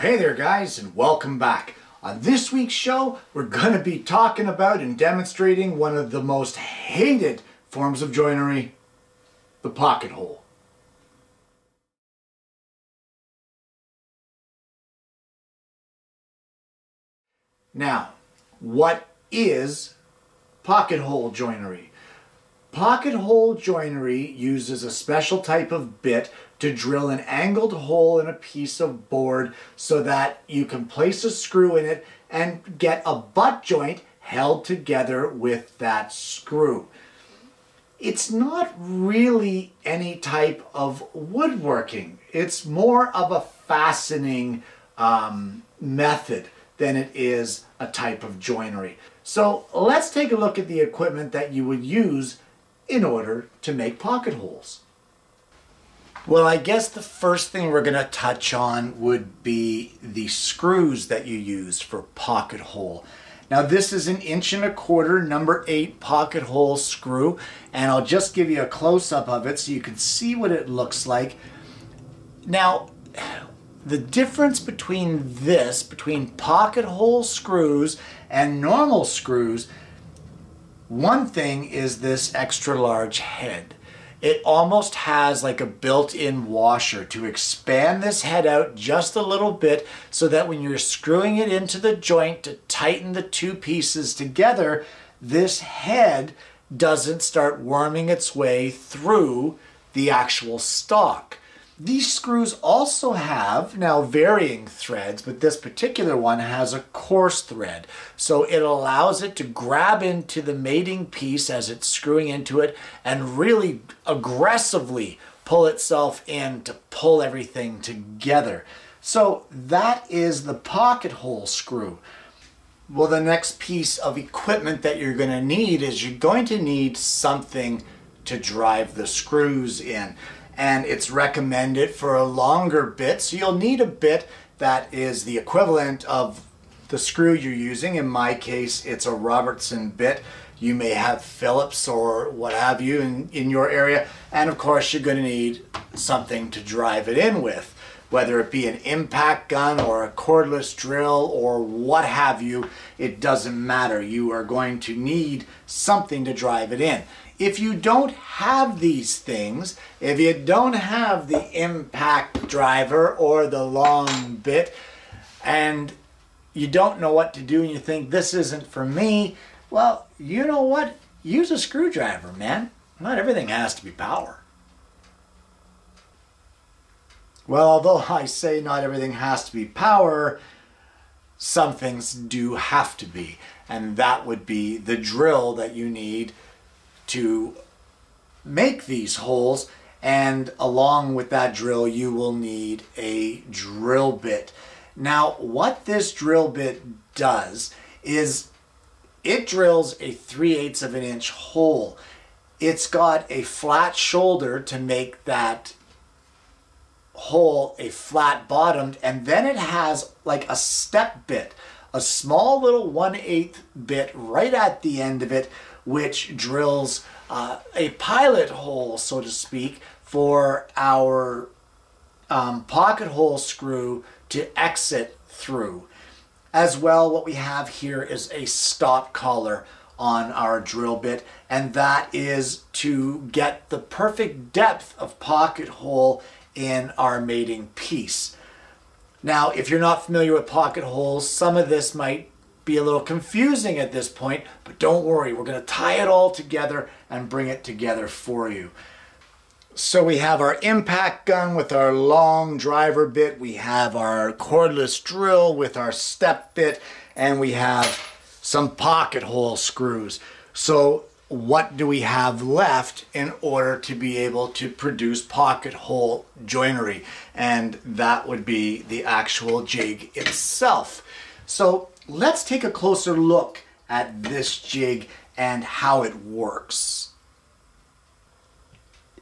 Hey there guys, and welcome back. On this week's show, we're going to be talking about and demonstrating one of the most hated forms of joinery, the pocket hole. Now, what is pocket hole joinery? Pocket hole joinery uses a special type of bit to drill an angled hole in a piece of board so that you can place a screw in it and get a butt joint held together with that screw. It's not really any type of woodworking. It's more of a fastening method than it is a type of joinery. So let's take a look at the equipment that you would use in order to make pocket holes. Well, I guess the first thing we're going to touch on would be the screws that you use for pocket hole. Now this is an 1¼ inch number 8 pocket hole screw, and I'll just give you a close-up of it so you can see what it looks like. Now the difference between pocket hole screws and normal screws, one thing is this extra large head. It almost has like a built-in washer to expand this head out just a little bit so that when you're screwing it into the joint to tighten the two pieces together, this head doesn't start worming its way through the actual stock. These screws also have now varying threads, but this particular one has a coarse thread. So it allows it to grab into the mating piece as it's screwing into it and really aggressively pull itself in to pull everything together. So that is the pocket hole screw. Well, the next piece of equipment that you're going to need is you're going to need something to drive the screws in. And it's recommended for a longer bit, so you'll need a bit that is the equivalent of the screw you're using. In my case, it's a Robertson bit. You may have Phillips or what have you in your area. And of course, you're going to need something to drive it in with, whether it be an impact gun or a cordless drill or what have you. It doesn't matter. You are going to need something to drive it in. If you don't have these things, if you don't have the impact driver or the long bit, and you don't know what to do and you think this isn't for me, well, you know what? Use a screwdriver, man. Not everything has to be power. Well, although I say not everything has to be power, some things do have to be. And that would be the drill that you need to make these holes, and along with that drill you will need a drill bit. Now what this drill bit does is it drills a 3/8 of an inch hole. It's got a flat shoulder to make that hole a flat bottomed, and then it has like a step bit, a small little 1/8 bit right at the end of it, which drills a pilot hole, so to speak, for our pocket hole screw to exit through. As well, what we have here is a stop collar on our drill bit, and that is to get the perfect depth of pocket hole in our mating piece. Now, if you're not familiar with pocket holes, some of this might be a little confusing at this point, but don't worry, we're going to tie it all together and bring it together for you. So we have our impact gun with our long driver bit, we have our cordless drill with our step bit, and we have some pocket hole screws. So what do we have left in order to be able to produce pocket hole joinery? And that would be the actual jig itself. So let's take a closer look at this jig and how it works.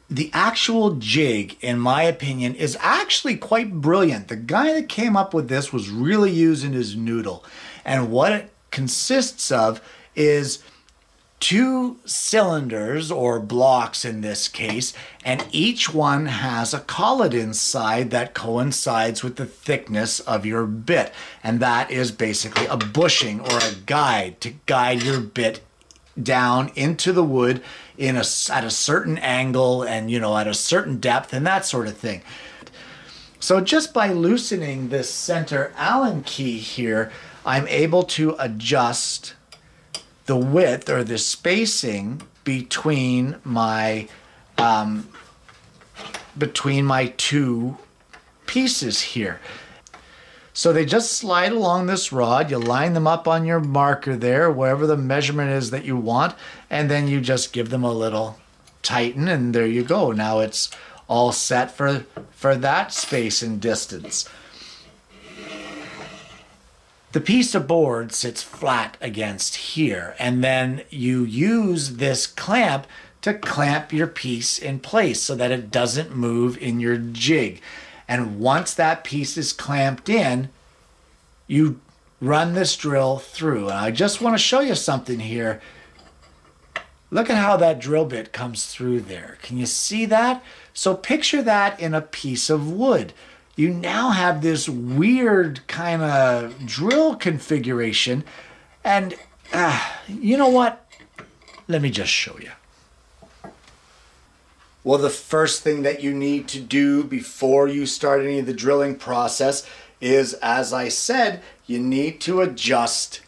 The actual jig, in my opinion, is actually quite brilliant. The guy that came up with this was really using his noodle. And what it consists of is two cylinders, or blocks in this case, and each one has a collet inside that coincides with the thickness of your bit. And that is basically a bushing or a guide to guide your bit down into the wood at a certain angle and, you know, at a certain depth and that sort of thing. So just by loosening this center Allen key here, I'm able to adjust the width or the spacing between my two pieces here. So they just slide along this rod. You line them up on your marker there, wherever the measurement is that you want, and then you just give them a little tighten, and there you go. Now it's all set for that space and distance. The piece of board sits flat against here, and then you use this clamp to clamp your piece in place so that it doesn't move in your jig. And once that piece is clamped in, you run this drill through. And I just want to show you something here. Look at how that drill bit comes through there. Can you see that? So picture that in a piece of wood. You now have this weird kind of drill configuration, and you know what? Let me just show you. Well, the first thing that you need to do before you start any of the drilling process is, as I said, you need to adjust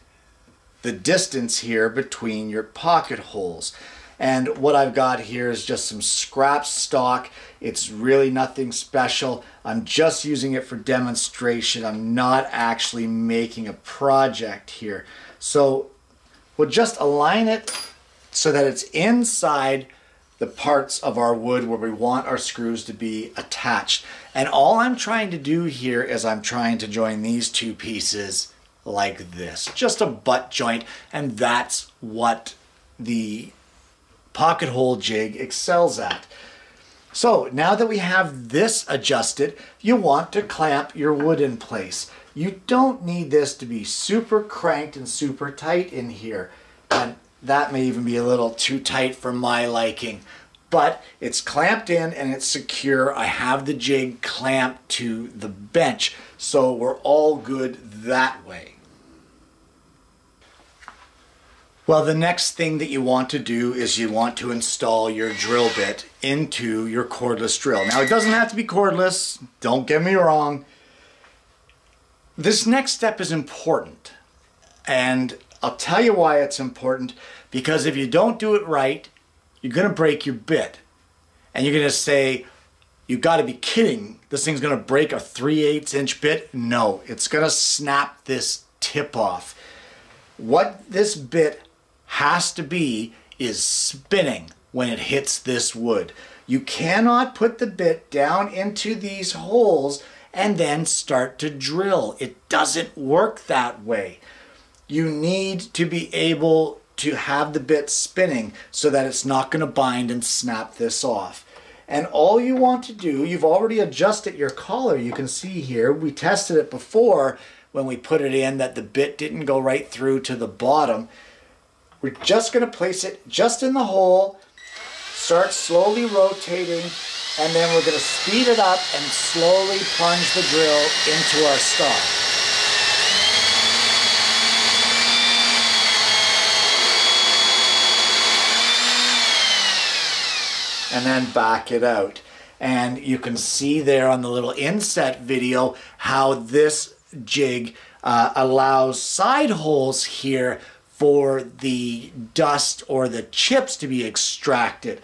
the distance here between your pocket holes. And what I've got here is just some scrap stock. It's really nothing special. I'm just using it for demonstration. I'm not actually making a project here. So we'll just align it so that it's inside the parts of our wood where we want our screws to be attached. And all I'm trying to do here is I'm trying to join these two pieces like this. Just a butt joint, and that's what the pocket hole jig excels at. So now that we have this adjusted, you want to clamp your wood in place. You don't need this to be super cranked and super tight in here. And that may even be a little too tight for my liking. But it's clamped in and it's secure. I have the jig clamped to the bench, so we're all good that way. Well, the next thing that you want to do is you want to install your drill bit into your cordless drill. Now, it doesn't have to be cordless, don't get me wrong. This next step is important, and I'll tell you why it's important. Because if you don't do it right, you're going to break your bit. And you're going to say, you got to be kidding, this thing's going to break a 3/8 inch bit? No, it's going to snap this tip off. What this bit has to be is spinning when it hits this wood. You cannot put the bit down into these holes and then start to drill. It doesn't work that way. You need to be able to have the bit spinning so that it's not going to bind and snap this off. And all you want to do, you've already adjusted your collar. You can see here, we tested it before when we put it in that the bit didn't go right through to the bottom. We're just going to place it just in the hole, start slowly rotating, and then we're going to speed it up and slowly plunge the drill into our stock. And then back it out. And you can see there on the little inset video how this jig allows side holes here for the dust or the chips to be extracted,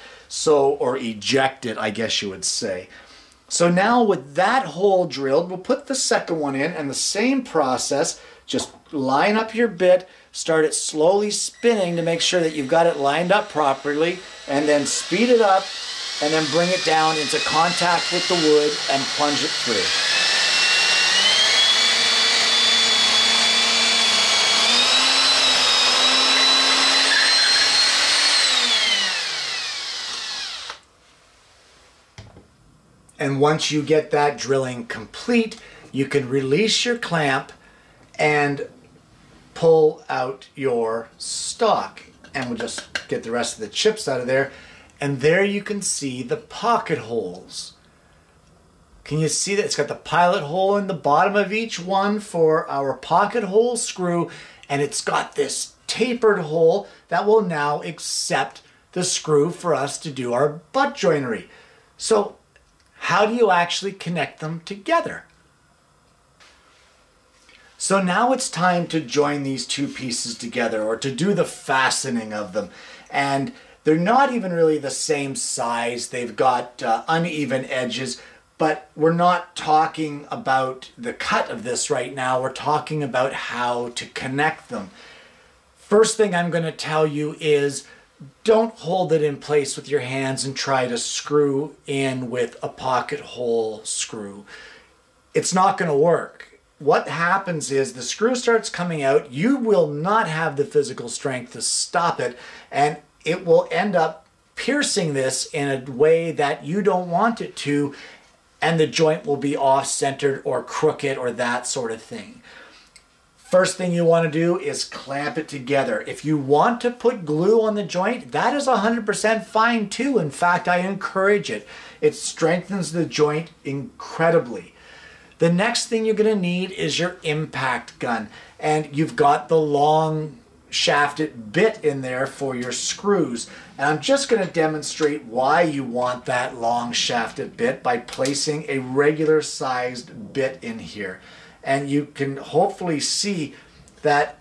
or ejected, I guess you would say. So now with that hole drilled, we'll put the second one in, and the same process, just line up your bit, start it slowly spinning to make sure that you've got it lined up properly, and then speed it up, and then bring it down into contact with the wood and plunge it through. And once you get that drilling complete, you can release your clamp and pull out your stock. and we'll just get the rest of the chips out of there. And there you can see the pocket holes. Can you see that? It's got the pilot hole in the bottom of each one for our pocket hole screw, and it's got this tapered hole that will now accept the screw for us to do our butt joinery. So how do you actually connect them together? So now it's time to join these two pieces together, or to do the fastening of them. And they're not even really the same size. They've got uneven edges, but we're not talking about the cut of this right now. We're talking about how to connect them. First thing I'm going to tell you is don't hold it in place with your hands and try to screw in with a pocket hole screw. It's not going to work. What happens is the screw starts coming out. You will not have the physical strength to stop it, and it will end up piercing this in a way that you don't want it to, and the joint will be off-centered or crooked or that sort of thing. First thing you want to do is clamp it together. If you want to put glue on the joint, that is 100% fine too. In fact, I encourage it. It strengthens the joint incredibly. The next thing you're going to need is your impact gun. And you've got the long shafted bit in there for your screws. And I'm just going to demonstrate why you want that long shafted bit by placing a regular sized bit in here. And you can hopefully see that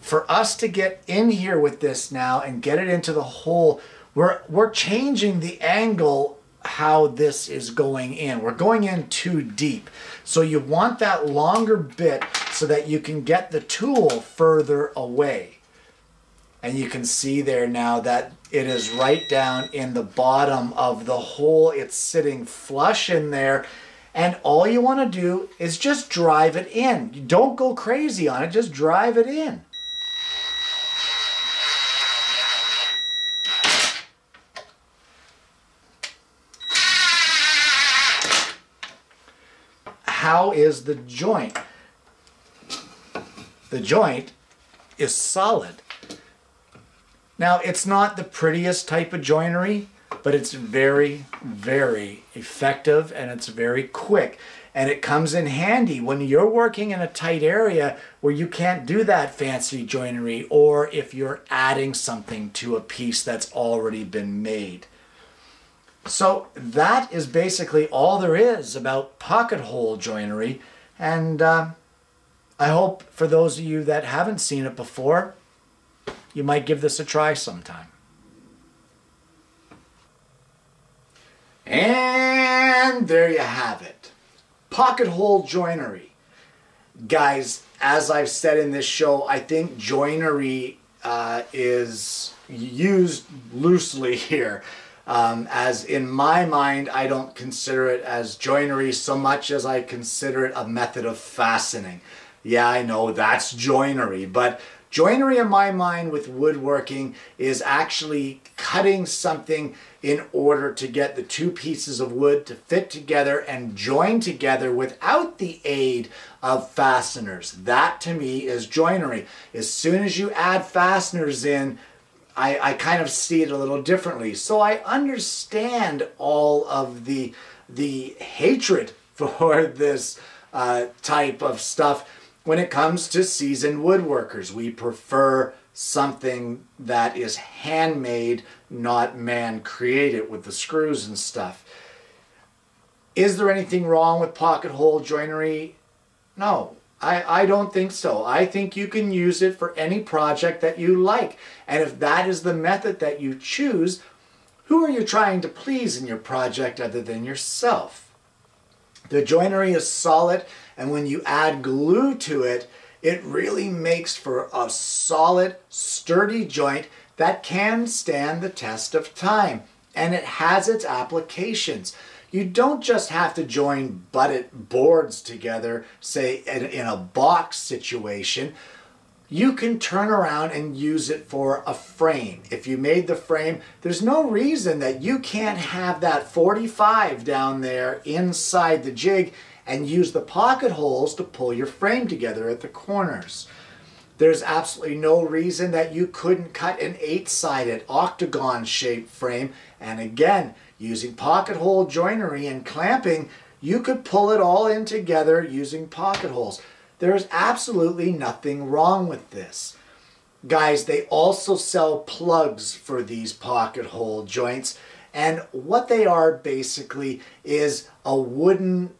for us to get in here with this now and get it into the hole, we're changing the angle how this is going in. We're going in too deep. So you want that longer bit so that you can get the tool further away. And you can see there now that it is right down in the bottom of the hole. It's sitting flush in there. And all you want to do is just drive it in. You don't go crazy on it, just drive it in. How is the joint? The joint is solid. Now, it's not the prettiest type of joinery, but it's very, very effective, and it's very quick. And it comes in handy when you're working in a tight area where you can't do that fancy joinery, or if you're adding something to a piece that's already been made. So that is basically all there is about pocket hole joinery. And I hope for those of you that haven't seen it before, you might give this a try sometime. And there you have it. Pocket hole joinery. Guys, as I've said in this show, I think joinery is used loosely here. As in my mind, I don't consider it as joinery so much as I consider it a method of fastening. Yeah, I know that's joinery, but joinery in my mind with woodworking is actually cutting something in order to get the two pieces of wood to fit together and join together without the aid of fasteners. That to me is joinery. As soon as you add fasteners in, I kind of see it a little differently. So I understand all of the hatred for this type of stuff when it comes to seasoned woodworkers. We prefer something that is handmade, not man-created with the screws and stuff. Is there anything wrong with pocket hole joinery? No. I don't think so. I think you can use it for any project that you like. And if that is the method that you choose, who are you trying to please in your project other than yourself? The joinery is solid, and when you add glue to it, it really makes for a solid, sturdy joint that can stand the test of time. And it has its applications. You don't just have to join butted boards together, say in a box situation. You can turn around and use it for a frame. If you made the frame, there's no reason that you can't have that 45 down there inside the jig and use the pocket holes to pull your frame together at the corners. There's absolutely no reason that you couldn't cut an 8-sided octagon shaped frame, and again, using pocket hole joinery and clamping, you could pull it all in together using pocket holes. There's absolutely nothing wrong with this. Guys, they also sell plugs for these pocket hole joints, and what they are basically is a wooden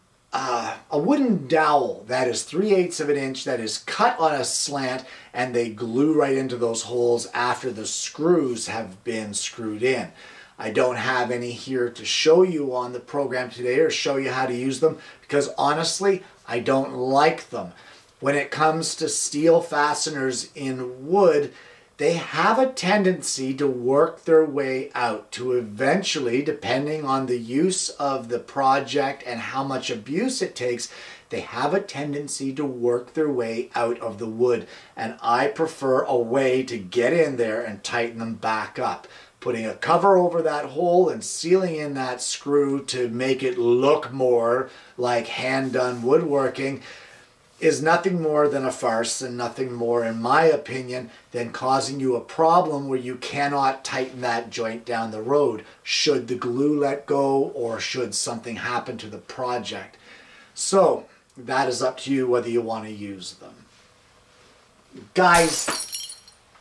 dowel that is 3/8 of an inch that is cut on a slant, and they glue right into those holes after the screws have been screwed in. I don't have any here to show you on the program today or show you how to use them because honestly, I don't like them. When it comes to steel fasteners in wood, they have a tendency to work their way out to eventually, depending on the use of the project and how much abuse it takes, they have a tendency to work their way out of the wood. And I prefer a way to get in there and tighten them back up. Putting a cover over that hole and sealing in that screw to make it look more like hand-done woodworking is nothing more than a farce and nothing more, in my opinion, than causing you a problem where you cannot tighten that joint down the road should the glue let go or should something happen to the project. So that is up to you whether you want to use them. Guys,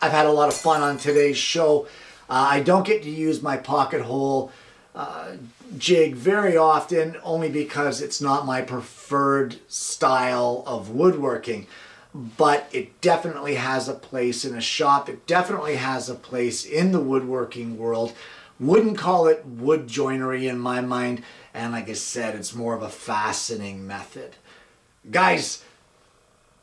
I've had a lot of fun on today's show. I don't get to use my pocket hole jig very often, only because it's not my preferred style of woodworking, but it definitely has a place in a shop. It definitely has a place in the woodworking world. Wouldn't call it wood joinery in my mind, and like I said, it's more of a fastening method. Guys,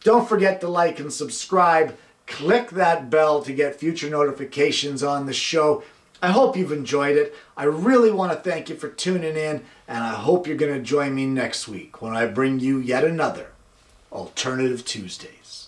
don't forget to like and subscribe. Click that bell to get future notifications on the show. I hope you've enjoyed it. I really want to thank you for tuning in, and I hope you're going to join me next week when I bring you yet another Alternative Tuesdays.